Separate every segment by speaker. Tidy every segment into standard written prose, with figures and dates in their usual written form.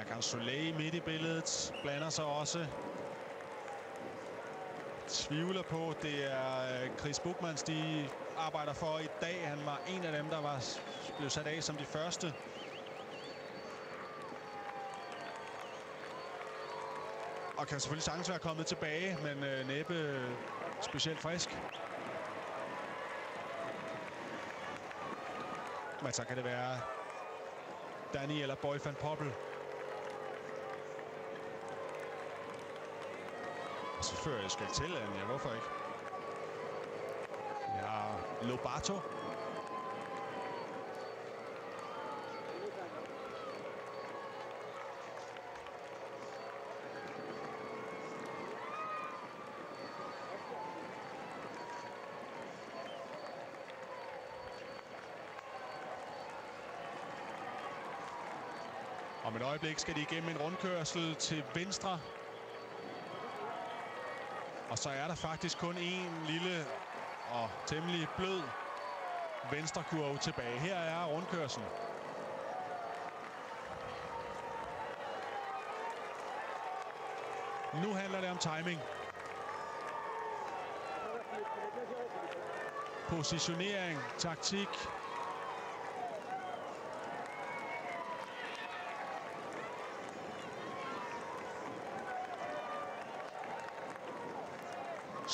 Speaker 1: Serkan Solei midt i billedet blander sig også. Tvivler på, det er Chris Buchmanns, de arbejder for i dag. Han var en af dem, der blev sat af som de første. Og kan selvfølgelig sagtens være kommet tilbage, men næppe specielt frisk. Men så kan det være Danny eller Boy van Poppel. Så fører jeg skal til, ja, hvorfor ikke? Ja, Lobato. Om et øjeblik skal de igennem en rundkørsel til venstre. Og så er der faktisk kun en lille og temmelig blød venstre kurve tilbage. Her er rundkørslen. Nu handler det om timing. Positionering, taktik.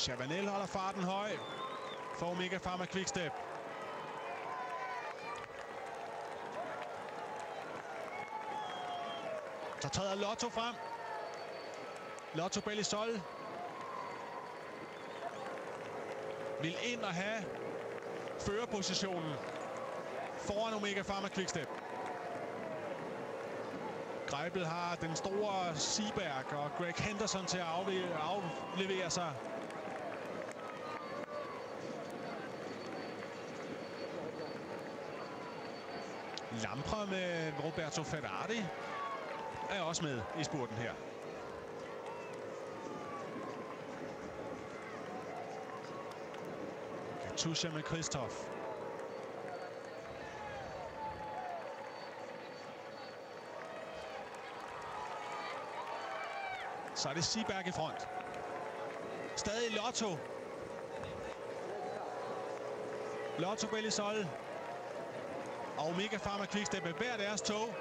Speaker 1: Chavanel holder farten høj for Omega Pharma Quickstep. Så træder Lotto frem. Lotto Belisol vil ind og have førerpositionen foran Omega Pharma Quickstep. Greipel har den store Seberg og Greg Henderson til at aflevere sig. Lampre med Roberto Ferrari er også med i spurten her. Katusha med Christoph. Så er det Seberg i front. Stadig Lotto. Lotto Belisol og Omega Pharma Quickstep med hver deres tog.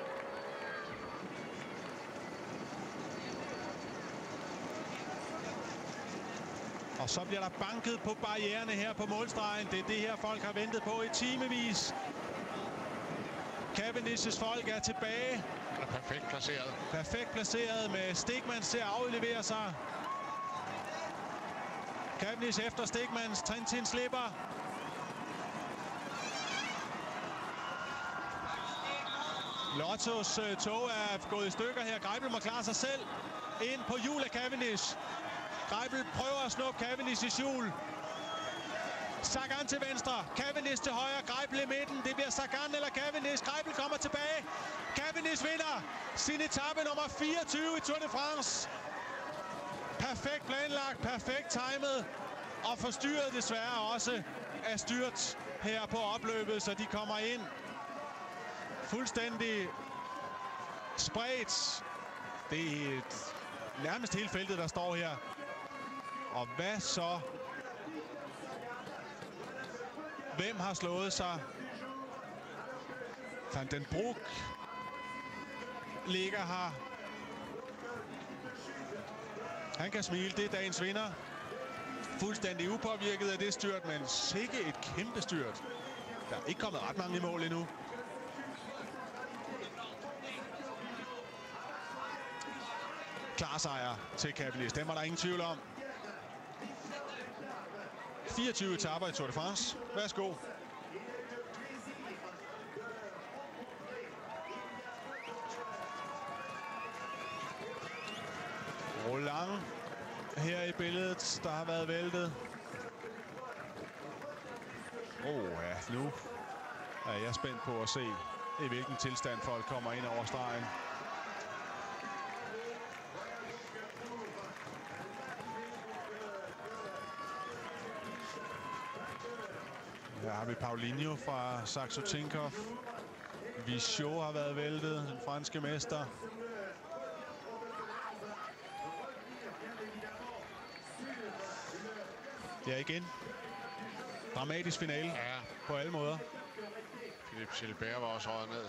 Speaker 1: Og så bliver der banket på barriererne her på målstregen. Det er det her, folk har ventet på i timevis. Cavendish's folk er tilbage.
Speaker 2: Er perfekt placeret.
Speaker 1: Perfekt placeret med Stegmanns til at aflevere sig. Cavendish efter Stegmanns. Trentin slipper. Lottos tog er gået i stykker her. Greipel må klare sig selv. Ind på hjul af Cavendish. Greipel prøver at snuppe Cavendish i hjul. Sagan til venstre. Cavendish til højre. Greipel i midten. Det bliver Sagan eller Cavendish. Greipel kommer tilbage. Cavendish vinder sin etape nummer 24 i Tour de France. Perfekt planlagt. Perfekt timet. Og forstyrret desværre også af styrt her på opløbet, så de kommer ind fuldstændig spredt. Det er nærmest hele feltet, der står her. Og hvad så? Hvem har slået sig? Van den Broek ligger her. Han kan smile. Det er dagens vinder. Fuldstændig upåvirket af det styrt, men sikke et kæmpe styrt. Der er ikke kommet ret mange i mål endnu. Klar sejr til Cavendish. Den var der ingen tvivl om. 24 etaper i Tour de France. Værsgo. Roland her i billedet, der har været væltet. Ja, nu er jeg spændt på at se, i hvilken tilstand folk kommer ind over stregen. Her har vi Paulinho fra Saxo Tinkoff. Vichot har været væltet, den franske mester. Ja, igen. Dramatisk finale.
Speaker 2: Ja.
Speaker 1: På alle måder.
Speaker 2: Philippe Gilbert var også røget ned.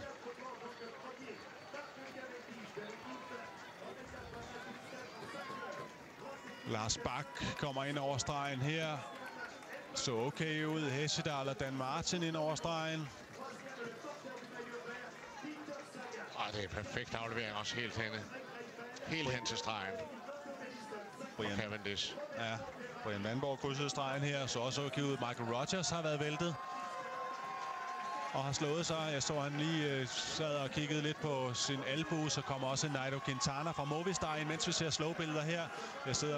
Speaker 1: Lars Bak kommer ind over stregen her. Så okay ud. Hesjedal og Dan Martin ind over stregen.
Speaker 2: Det er perfekt aflevering også helt henne. Helt hen til stregen.
Speaker 1: Brian
Speaker 2: Cavendish.
Speaker 1: Ja, Brian Vandborg krydsede stregen her. Så også okay ud. Michael Rogers har været væltet. Og har slået sig. Jeg så, han lige sad og kiggede lidt på sin albue. Så kommer også Nairo Quintana fra Movistar, mens vi ser slowbilleder her. Jeg sidder